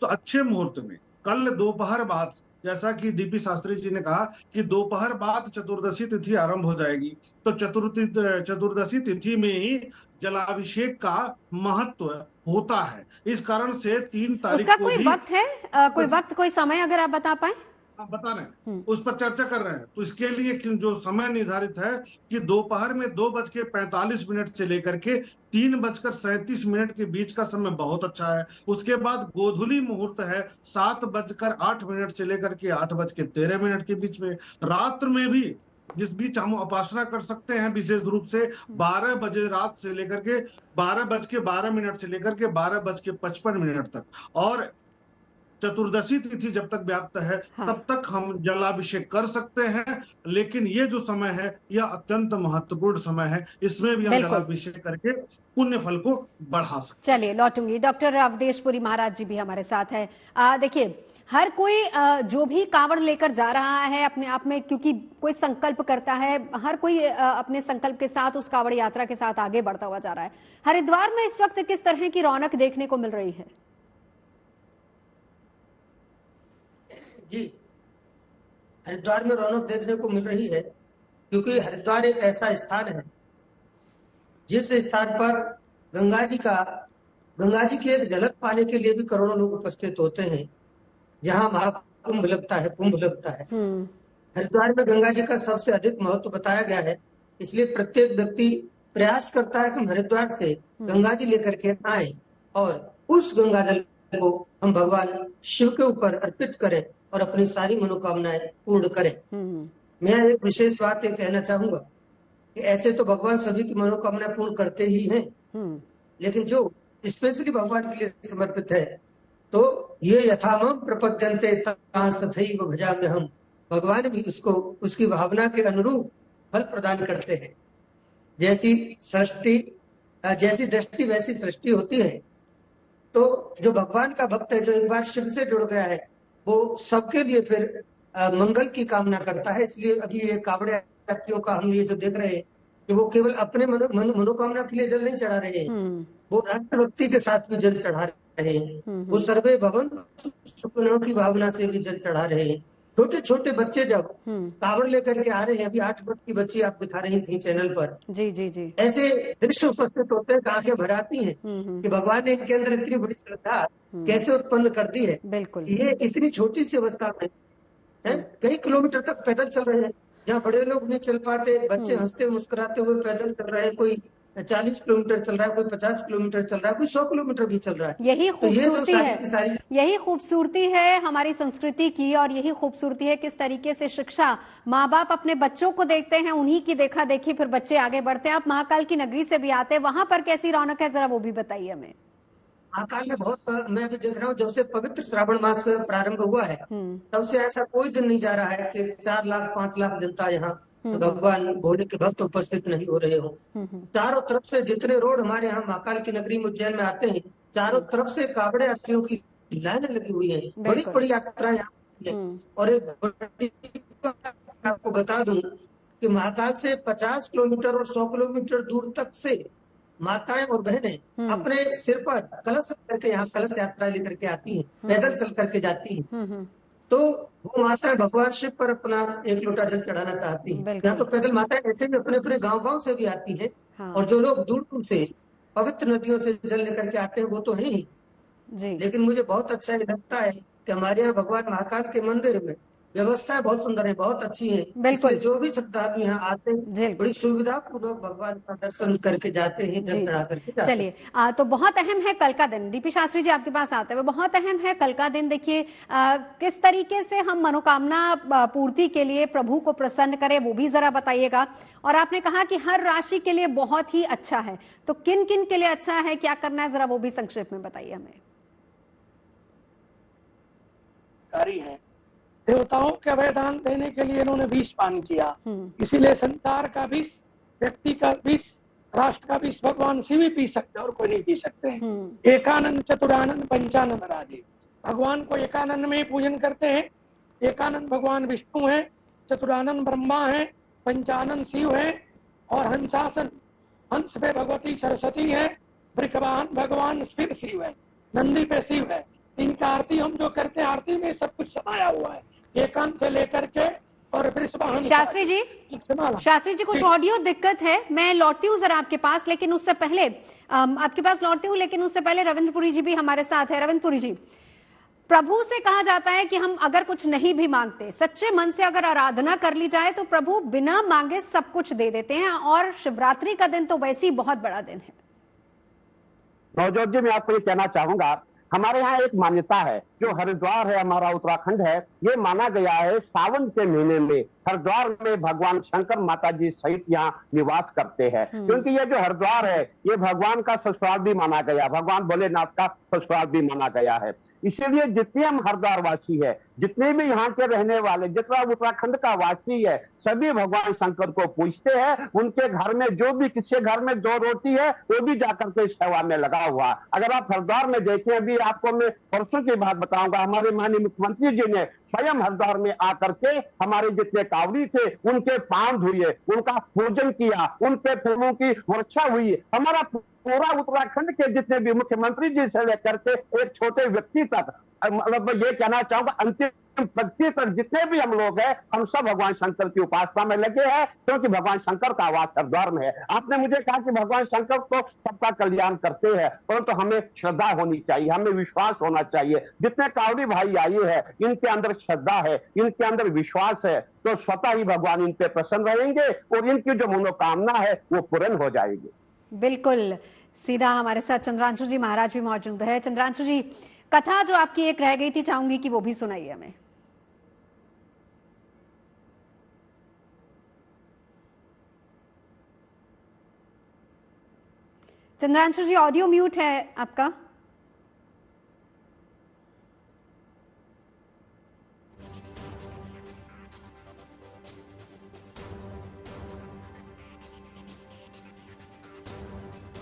Speaker 2: अच्छे मुहूर्त में कल दोपहर बाद, जैसा कि डीपी शास्त्री जी ने कहा कि दोपहर बाद चतुर्दशी तिथि आरंभ हो जाएगी, तो चतुर्दशी तिथि में ही जलाभिषेक का महत्व होता है। इस कारण से 3 तारीख
Speaker 1: उसका
Speaker 2: को
Speaker 1: कोई
Speaker 2: भी
Speaker 1: वक्त है, कोई वक्त, कोई समय अगर आप बता पाए?
Speaker 2: बता रहे हैं, उस पर चर्चा कर रहे हैं। तो इसके लिए जो समय निर्धारित है कि दोपहर में 2:45 से लेकर के 3:37 के बीच का समय बहुत अच्छा है। उसके बाद गोधूली मुहूर्त है 7:08 से लेकर के 8:13 के बीच में। रात्र में भी जिस बीच हम उपासना कर सकते हैं, विशेष रूप से 12 बजे रात से लेकर के 12:12 से लेकर के 12:55 तक, और चतुर्दशी तिथि जब तक व्याप्त है तब तक हम जलाभिषेक कर सकते हैं। लेकिन ये जो समय है यह अत्यंत महत्वपूर्ण समय है, इसमें भी हम जलाभिषेक करके पुण्य फल को बढ़ा सकते हैं।
Speaker 1: चलिए, लौटूंगी। डॉक्टर अवधेशपुरी महाराज जी भी हमारे साथ है। देखिए, हर कोई जो भी कांवड़ लेकर जा रहा है अपने आप में, क्योंकि कोई संकल्प करता है, हर कोई अपने संकल्प के साथ उस कांवड़ यात्रा के साथ आगे बढ़ता हुआ जा रहा है। हरिद्वार में इस वक्त किस तरह की रौनक देखने को मिल रही है?
Speaker 4: जी, हरिद्वार में रौनक देखने को मिल रही है, क्योंकि हरिद्वार एक ऐसा स्थान है जिस स्थान पर गंगा जी की एक झलक पाने के लिए भी करोड़ों लोग उपस्थित होते हैं। जहाँ महाकुंभ लगता है, कुंभ लगता है, हरिद्वार में गंगा जी का सबसे अधिक महत्व बताया गया है। इसलिए प्रत्येक व्यक्ति प्रयास करता है कि हम हरिद्वार से गंगा जी लेकर के आए और उस गंगा जल को हम भगवान शिव के ऊपर अर्पित करें और अपनी सारी मनोकामनाएं पूर्ण करें। मैं एक विशेष बात ये कहना चाहूंगा कि ऐसे तो भगवान सभी की मनोकामनाएं पूर्ण करते ही हैं, लेकिन जो स्पेशली भगवान के लिए समर्पित है, तो ये यथामम प्रपद्यन्ते तथैव भजाम्य हम, भगवान भी उसको उसकी भावना के अनुरूप फल प्रदान करते हैं। जैसी दृष्टि वैसी सृष्टि होती है। तो जो भगवान का भक्त है, जो एक बार शिव से जुड़ गया है, वो सबके लिए फिर मंगल की कामना करता है। इसलिए अभी ये कांवड़ यात्रियों का हम ये जो देख रहे हैं कि वो केवल अपने मनोकामना के लिए जल नहीं चढ़ा रहे हैं, वो राष्ट्रभक्ति के साथ भी जल चढ़ा रहे हैं, वो सर्वे भवन सुखिनों की भावना से भी जल चढ़ा रहे हैं। छोटे छोटे बच्चे जब कावड़ लेकर के आ रहे हैं, अभी 8 वर्ष की बच्ची आप दिखा रही थी चैनल पर,
Speaker 1: जी जी जी,
Speaker 4: ऐसे दृश्य उपस्थित होते हैं, आंखें भर आती हैं कि भगवान ने इनके अंदर इतनी बड़ी श्रद्धा कैसे उत्पन्न कर दी है।
Speaker 1: बिल्कुल,
Speaker 4: ये इतनी छोटी सी अवस्था में कई किलोमीटर तक पैदल चल रहे हैं, जहाँ बड़े लोग नहीं चल पाते, बच्चे हंसते मुस्कुराते हुए पैदल चल रहे हैं। कोई 40 किलोमीटर चल रहा है, कोई 50 किलोमीटर चल रहा है, कोई 100 किलोमीटर भी चल रहा है।
Speaker 1: यही खूबसूरती
Speaker 4: है,
Speaker 1: यही खूबसूरती है हमारी संस्कृति की, और यही खूबसूरती है किस तरीके से शिक्षा माँ बाप अपने बच्चों को देखते हैं, उन्हीं की देखा देखी फिर बच्चे आगे बढ़ते हैं। आप महाकाल की नगरी से भी आते हैं, वहां पर कैसी रौनक है, जरा वो भी बताइए हमें।
Speaker 4: महाकाल में बहुत, मैं भी देख रहा हूँ, जब से पवित्र श्रावण मास प्रारंभ हुआ है तब से ऐसा कोई दिन नहीं जा रहा है कि 4 लाख 5 लाख जनता यहाँ भगवान भोले के भक्त उपस्थित नहीं हो रहे हो। चारों तरफ से जितने रोड हमारे यहाँ महाकाल की नगरी में उज्जैन में आते हैं, चारों तरफ से कावड़े यात्रियों की लाइनें लगी हुई है, बड़ी बड़ी यात्रा यहाँ। और एक आपको बता दूं कि महाकाल से 50 किलोमीटर और 100 किलोमीटर दूर तक से माताएं और बहनें अपने सिर पर कलश करके यहाँ कलश यात्रा लेकर के आती हैं, पैदल चल करके जाती हैं। तो वो माताएं भगवान शिव पर अपना एक लोटा जल चढ़ाना चाहती हैं। यहाँ तो पैदल माताएं ऐसे भी अपने अपने गांव से भी आती हैं। हाँ। और जो लोग दूर दूर से पवित्र नदियों से जल लेकर के आते हैं वो तो है ही जी। लेकिन मुझे बहुत अच्छा लगता है कि हमारे यहाँ भगवान महाकाल के मंदिर में व्यवस्था बहुत सुंदर है, बहुत अच्छी है। बिल्कुल, जो भी श्रद्धालु यहाँ आते हैं बड़ी सुविधा पूर्वक भगवान का दर्शन करके जाते हैं, जल चढ़ा करके जाते हैं।
Speaker 1: चलिए, तो बहुत अहम है कल का दिन। डीपी शास्त्री जी आपके पास आते हुए, बहुत अहम है कल का दिन। देखिए किस तरीके से हम मनोकामना पूर्ति के लिए प्रभु को प्रसन्न करें, वो भी जरा बताइएगा। और आपने कहा कि हर राशि के लिए बहुत ही अच्छा है, तो किन किन के लिए अच्छा है, क्या करना है, जरा वो भी संक्षेप में बताइए हमें।
Speaker 9: है देवताओं के वरदान देने के लिए इन्होंने विष पान किया, इसीलिए संसार का विष, व्यक्ति का विष, राष्ट्र का विष भगवान शिव ही पी सकते और कोई नहीं पी सकते। एकानंद चतुरानंद पंचानंद राजे, भगवान को एकानंद में ही पूजन करते हैं। एकानंद भगवान विष्णु है, चतुरानंद ब्रह्मा है, पंचानंद शिव है, और हंसासन हंस पे भगवती सरस्वती है, वृषवाहन भगवान फिर शिव है, नंदी पे शिव है। इनका आरती हम जो करते हैं, आरती में सब कुछ समाया हुआ है, एकांत से लेकर के और वृषवाहन। शास्त्री जी
Speaker 1: कुछ ऑडियो दिक्कत है, मैं लौटती हूँ जरा आपके पास, लेकिन उससे पहले आपके पास लौटती हूँ, लेकिन उससे पहले रविंद्रपुरी जी भी हमारे साथ है। रविंद्रपुरी जी, प्रभु से कहा जाता है कि हम अगर कुछ नहीं भी मांगते, सच्चे मन से अगर आराधना कर ली जाए तो प्रभु बिना मांगे सब कुछ दे देते हैं, और शिवरात्रि का दिन तो वैसे ही बहुत बड़ा दिन है।
Speaker 3: नवजोत जी, मैं आपको ये कहना चाहूंगा, हमारे यहाँ एक मान्यता है, जो हरिद्वार है, हमारा उत्तराखंड है, ये माना गया है सावन के महीने में हरिद्वार में भगवान शंकर माता जी सहित यहाँ निवास करते हैं। क्योंकि ये जो हरिद्वार है, ये भगवान का ससुराल भी माना गया, भगवान भोलेनाथ का ससुराल भी माना गया है। इसीलिए जितने हम हरिद्वार वासी है, जितने भी यहाँ के रहने वाले, जितना उत्तराखंड का वासी है, सभी भगवान शंकर को पूजते हैं। उनके घर में जो भी, किसी घर में 2 रोटी है, वो भी जाकर के सेवा में लगा हुआ। अगर आप हरिद्वार में देखें, अभी आपको मैं परसों की बात बताऊंगा, हमारे माननीय मुख्यमंत्री जी ने स्वयं हरिद्वार में आकर के हमारे जितने कावड़ी थे उनके पांव धुए, उनका पूजन किया, उनके फूलों की वर्षा हुई। हमारा पूरा उत्तराखंड के जितने भी मुख्यमंत्री जी से लेकर के एक छोटे व्यक्ति तक, मतलब ये कहना चाहूंगा अंतिम व्यक्ति तक जितने भी हम लोग हैं, हम सब भगवान शंकर की उपासना में लगे हैं, क्योंकि भगवान शंकर का आवास हरिद्वार में है। आपने मुझे कहा कि भगवान शंकर तो सबका कल्याण करते हैं, परंतु हमें श्रद्धा होनी चाहिए, हमें विश्वास होना चाहिए। जितने कावड़ी भाई आए हैं, इनके अंदर श्रद्धा है, इनके अंदर विश्वास है, तो स्वतः ही भगवान इन पे प्रसन्न रहेंगे और इनकी जो मनोकामना है वो पूर्ण हो जाएगी।
Speaker 1: बिल्कुल, सीधा हमारे साथ चंद्रांशु जी महाराज भी मौजूद है। चंद्रांशु जी, कथा जो आपकी एक रह गई थी, चाहूंगी कि वो भी सुनाइए हमें। चंद्रांशु जी, ऑडियो म्यूट है आपका।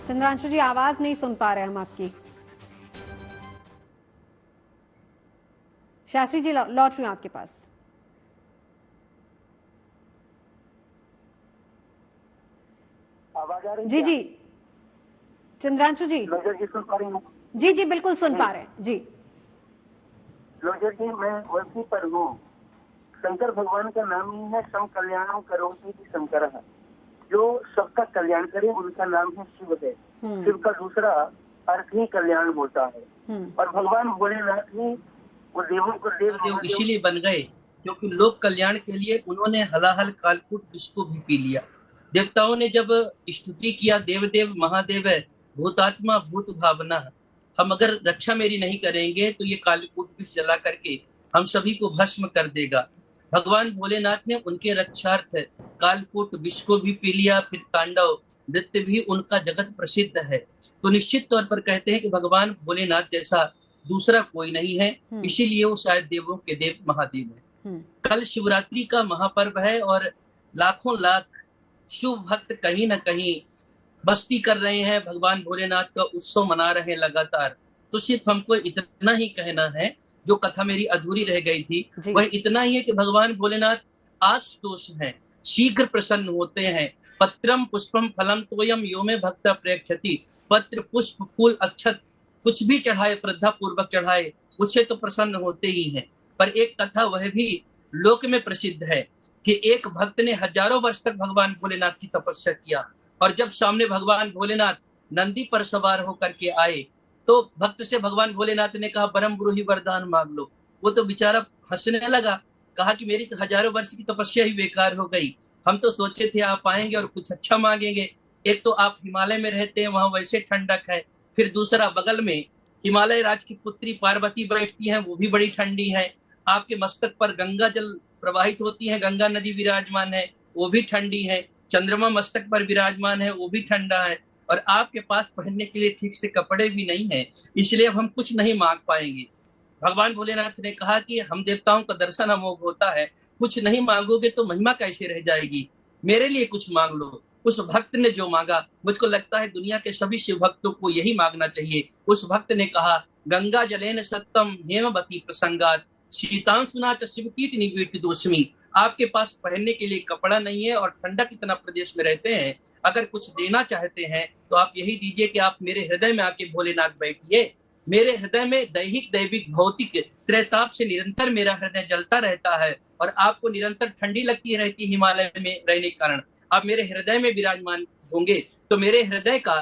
Speaker 1: चंद्रांशु जी, आवाज नहीं सुन पा रहे हम आपकी। शास्त्री जी, लौट रही हूं आपके पास।
Speaker 11: आवाज आ रही?
Speaker 1: जी जी, चंद्रांशु जी।
Speaker 11: लोजर जी सुन पा रही हूँ?
Speaker 1: जी जी, बिल्कुल सुन पा रहे हैं जी।
Speaker 11: लोजर जी, मैं वैसी पर हूँ, शंकर भगवान का नाम ही है सम कल्याणम करोति शंकर, जो सबका कल्याण करे उनका नाम है शिव है। शिव का दूसरा अर्थ ही कल्याण होता है। और भगवान भोलेनाथ ही वो देवों को देव
Speaker 10: इसीलिए बन गए क्योंकि लोक कल्याण के लिए उन्होंने हलाहल कालकूट विष को भी पी लिया। देवताओं ने जब स्तुति किया, देवदेव महादेव भूतात्मा भूत भावना, हम अगर रक्षा मेरी नहीं करेंगे तो ये कालकूट विष जला करके हम सभी को भस्म कर देगा। भगवान भोलेनाथ ने उनके रक्षार्थ कालकूट विष को भी पी लिया, फिर तांडव नृत्य भी उनका जगत प्रसिद्ध है। तो निश्चित तौर पर कहते हैं कि भगवान भोलेनाथ जैसा दूसरा कोई नहीं है, इसीलिए वो शायद देवों के देव महादेव है। कल शिवरात्रि का महापर्व है और लाखों लाख शिव भक्त कहीं न कहीं मस्ती कर रहे हैं, भगवान भोलेनाथ का उत्सव मना रहे हैं लगातार। तो सिर्फ हमको इतना ही कहना है, जो कथा मेरी अधूरी रह गई थी वह इतना ही है कि भगवान भोलेनाथ आशुतोष हैं, शीघ्र प्रसन्न होते हैं। पत्रम पुष्पम फलम तोयम यो में भक्त प्रेक्षति, पत्र पुष्प फूल अक्षत कुछ भी चढ़ाए, श्रद्धा पूर्वक चढ़ाए, उससे तो प्रसन्न होते ही हैं। पर एक कथा वह भी लोक में प्रसिद्ध है कि एक भक्त ने हजारों वर्ष तक भगवान भोलेनाथ की तपस्या किया और जब सामने भगवान भोलेनाथ नंदी पर सवार होकर के आए तो भक्त से भगवान भोलेनाथ ने कहा परम ब्रूहि वरदान मांग लो। वो तो बेचारा हंसने लगा, कहा कि मेरी तो हजारों वर्ष की तपस्या ही बेकार हो गई, हम तो सोचे थे आप आएंगे और कुछ अच्छा मांगेंगे। एक तो आप हिमालय में रहते हैं, वहां वैसे ठंडक है, फिर दूसरा बगल में हिमालय राज की पुत्री पार्वती बैठती हैं, वो भी बड़ी ठंडी है। आपके मस्तक पर गंगा जल प्रवाहित होती है, गंगा नदी विराजमान है, वो भी ठंडी है। चंद्रमा मस्तक पर विराजमान है, वो भी ठंडा है। और आपके पास पहनने के लिए ठीक से कपड़े भी नहीं है, इसलिए अब हम कुछ नहीं मांग पाएंगे। भगवान भोलेनाथ ने कहा कि हम देवताओं का दर्शन अमोघ होता है, कुछ नहीं मांगोगे तो महिमा कैसे रह जाएगी, मेरे लिए कुछ मांग लो। उस भक्त ने जो मांगा, मुझको लगता है दुनिया के सभी शिव भक्तों को यही मांगना चाहिए। उस भक्त ने कहा गंगा जलेन सत्तम हेमवती प्रसंगात शीतांशुना च शिवकीट निवीट दोषमी। आपके पास पहनने के लिए कपड़ा नहीं है और ठंडक इतना प्रदेश में रहते हैं, अगर कुछ देना चाहते हैं तो आप यही दीजिए कि आप मेरे हृदय में आके भोलेनाथ बैठिए। मेरे हृदय में दैहिक दैविक भौतिक त्रैताप से निरंतर मेरा हृदय जलता रहता है और आपको निरंतर ठंडी लगती रहती है हिमालय में रहने के कारण। आप मेरे हृदय में विराजमान होंगे तो मेरे हृदय का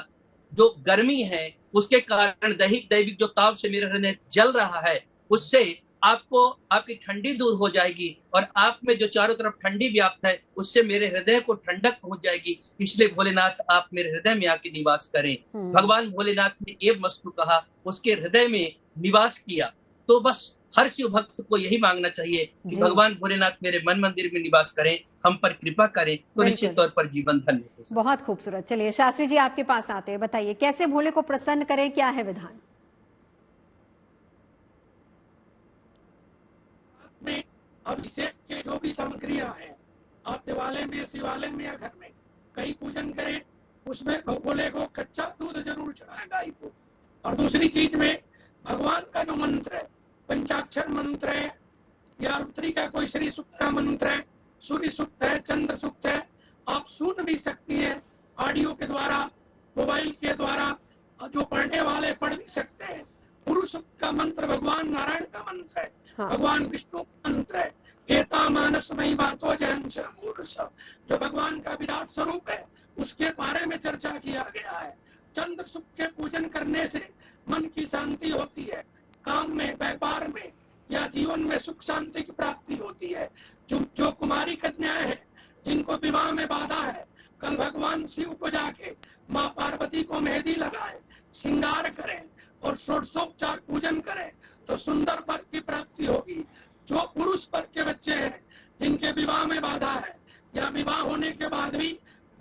Speaker 10: जो गर्मी है उसके कारण दैहिक दैविक जो ताप से मेरा हृदय जल रहा है उससे आपको आपकी ठंडी दूर हो जाएगी और आप में जो चारों तरफ ठंडी व्याप्त है उससे मेरे हृदय को ठंडक पहुंच जाएगी। इसलिए भोलेनाथ आप मेरे हृदय में आके निवास करें। भगवान भोलेनाथ ने एव मस्तु कहा, उसके हृदय में निवास किया। तो बस हर शिव भक्त को यही मांगना चाहिए कि भगवान भोलेनाथ मेरे मन मंदिर में निवास करें, हम पर कृपा करें, तो निश्चित तौर पर जीवन धन्य हो।
Speaker 1: बहुत खूबसूरत। चलिए शास्त्री जी आपके पास आते हैं, बताइए कैसे भोले को प्रसन्न करें, क्या है विधान?
Speaker 9: में अभिषेक के जो भी सामग्रियां हैं, आप देवालय में शिवालय में या घर में कहीं पूजन करें, उसमें भोले को कच्चा दूध जरूर चढ़ाएं गाय को। और दूसरी चीज में भगवान का जो मंत्र है, पंचाक्षर मंत्र है या रुद्री का कोई श्री सूक्त का मंत्र है, सूर्य सूक्त है, चंद्र सूक्त है, आप सुन भी सकती हैं ऑडियो के द्वारा, मोबाइल के द्वारा, जो पढ़ने वाले पढ़ भी सकते हैं। पुरुष का मंत्र भगवान नारायण का मंत्र है, भगवान विष्णु का मंत्र है, एता मानसमयी बातो जयंच पुरुष, जो भगवान का विराट स्वरूप है उसके बारे में चर्चा किया गया है। चंद्र सुख के पूजन करने से मन की शांति होती है, काम में, व्यापार में या जीवन में सुख शांति की प्राप्ति होती है। जो कुमारी कन्याएं हैं जिनको विवाह में बाधा है, कल भगवान शिव को जाके माँ पार्वती को मेहंदी लगाएं, श्रृंगार करें और षोडशोपचार पूजन करें तो सुंदर वर की प्राप्ति होगी। जो पुरुष वर्ग के बच्चे हैं जिनके विवाह में बाधा है या विवाह होने के बाद भी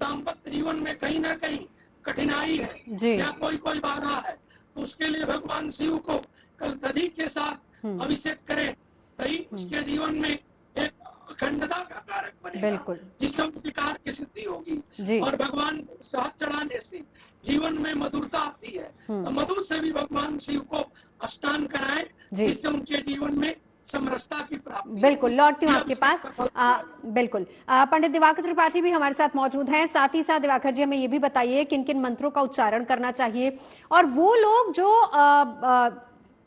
Speaker 9: दाम्पत्य जीवन में कहीं ना कहीं कठिनाई है या कोई बाधा है, तो उसके लिए भगवान शिव को कल दही के साथ अभिषेक करें। दही उसके जीवन में एक अखंडता का कारक बनेगा, जिससे विकार की सिद्धि होगी। और भगवान को साथ चढ़ाने से जीवन में मधुरता आती है, तो मधु से भी भगवान शिव को स्नान कराएं, जिससे उनके जीवन में समरसता की प्राप्ति।
Speaker 1: बिल्कुल, लौटती हूँ आपके पास। बिल्कुल, पंडित दिवाकर त्रिपाठी भी हमारे साथ मौजूद हैं। साथ ही साथ दिवाकर जी हमें ये भी बताइए किन किन मंत्रों का उच्चारण करना चाहिए और वो लोग जो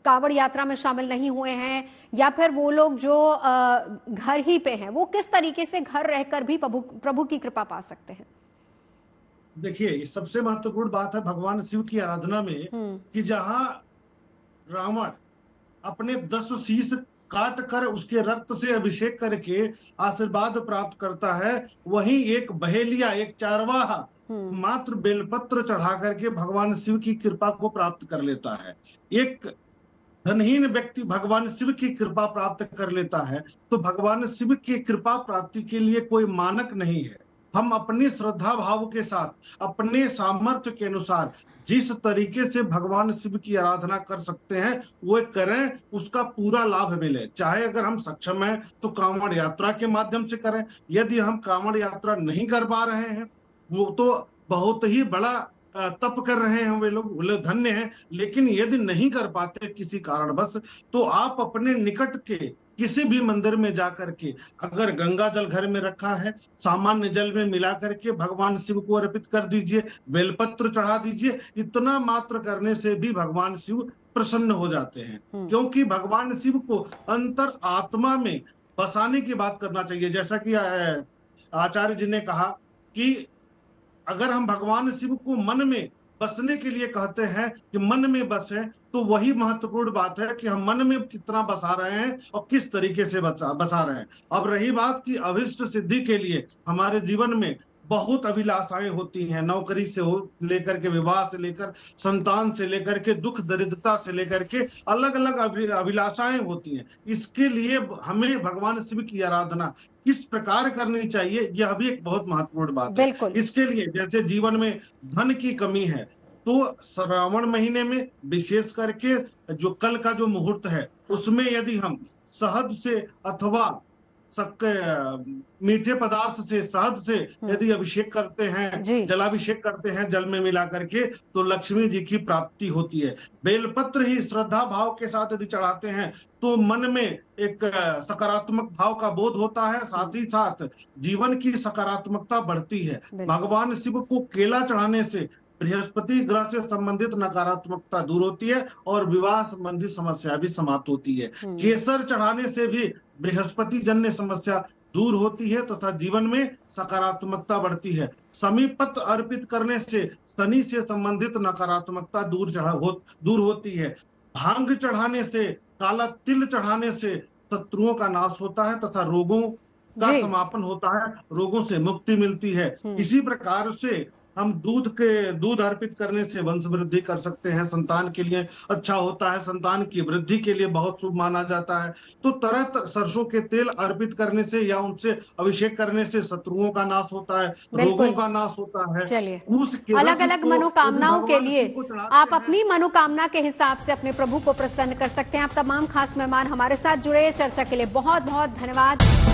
Speaker 1: कांवड़ यात्रा में शामिल नहीं हुए हैं, या फिर वो लोग जो घर ही पे हैं, वो किस तरीके से घर रहकर भी प्रभु की कृपा पा सकते हैं?
Speaker 2: देखिए, सबसे महत्वपूर्ण बात है भगवान शिव की आराधना में कि जहां रावण अपने 10 शीश काट कर उसके रक्त से अभिषेक करके आशीर्वाद प्राप्त करता है, वहीं एक बहेलिया, एक चारवाहा मात्र बेलपत्र चढ़ा करके भगवान शिव की कृपा को प्राप्त कर लेता है। एक धनहीन व्यक्ति भगवान शिव की कृपा प्राप्त कर लेता है, तो भगवान शिव की कृपा प्राप्ति के लिए कोई मानक नहीं है। हम अपनी श्रद्धा भाव के साथ, अपने सामर्थ्य के अनुसार जिस तरीके से भगवान शिव की आराधना कर सकते हैं वो करें, उसका पूरा लाभ मिले। चाहे अगर हम सक्षम हैं तो कांवड़ यात्रा के माध्यम से करें, यदि हम कांवड़ यात्रा नहीं कर पा रहे हैं, वो तो बहुत ही बड़ा तप कर रहे हैं, वे लोग धन्य हैं। लेकिन यदि नहीं कर पाते किसी कारणवश, तो आप अपने निकट के किसी भी मंदिर में जाकर के, अगर गंगा जल घर में रखा है, सामान्य जल में मिला करके भगवान शिव को अर्पित कर दीजिए, बेलपत्र चढ़ा दीजिए। इतना मात्र करने से भी भगवान शिव प्रसन्न हो जाते हैं, क्योंकि भगवान शिव को अंतर आत्मा में बसाने की बात करना चाहिए। जैसा कि आचार्य जी ने कहा कि अगर हम भगवान शिव को मन में बसने के लिए कहते हैं कि मन में बसे, तो वही महत्वपूर्ण बात है कि हम मन में कितना बसा रहे हैं और किस तरीके से बसा रहे हैं। अब रही बात की अभिष्ट सिद्धि के लिए हमारे जीवन में बहुत अभिलाषाएं होती हैं, नौकरी से लेकर के, विवाह से लेकर, संतान से लेकर के, दुख दरिद्रता से लेकर के अलग अलग अभिलाषाएं होती हैं। इसके लिए हमें भगवान शिव की आराधना किस प्रकार करनी चाहिए, यह भी एक बहुत महत्वपूर्ण बात है। इसके लिए जैसे जीवन में धन की कमी है, तो श्रावण महीने में विशेष करके जो कल का जो मुहूर्त है, उसमें यदि हम शहद से अथवा मीठे पदार्थ से, शहद से यदि अभिषेक करते हैं, जलाभिषेक करते हैं जल में मिला करके, तो लक्ष्मी जी की प्राप्ति होती है। बेलपत्र ही श्रद्धा भाव के साथ यदि चढ़ाते हैं तो मन में एक सकारात्मक भाव का बोध होता है, साथ ही साथ जीवन की सकारात्मकता बढ़ती है। भगवान शिव को केला चढ़ाने से बृहस्पति ग्रह से संबंधित नकारात्मकता दूर होती है और विवाह संबंधी समस्या भी समाप्त होती है। केसर चढ़ाने से भी बृहस्पति जन्य समस्या दूर होती है तथा जीवन में सकारात्मकता बढ़ती है। समीपत अर्पित करने से शनि से संबंधित नकारात्मकता दूर होती है। भांग चढ़ाने से, काला तिल चढ़ाने से शत्रुओं का नाश होता है तथा रोगों का समापन होता है, रोगों से मुक्ति मिलती है। इसी प्रकार से हम दूध अर्पित करने से वंश वृद्धि कर सकते हैं, संतान के लिए अच्छा होता है, संतान की वृद्धि के लिए बहुत शुभ माना जाता है। तो तरह सरसों के तेल अर्पित करने से या उनसे अभिषेक करने से शत्रुओं का नाश होता है, रोगों का नाश होता है।
Speaker 1: चलिए, अलग अलग मनोकामनाओं के लिए आप अपनी मनोकामना के हिसाब से अपने प्रभु को प्रसन्न कर सकते हैं। आप तमाम खास मेहमान हमारे साथ जुड़े, चर्चा के लिए बहुत बहुत धन्यवाद।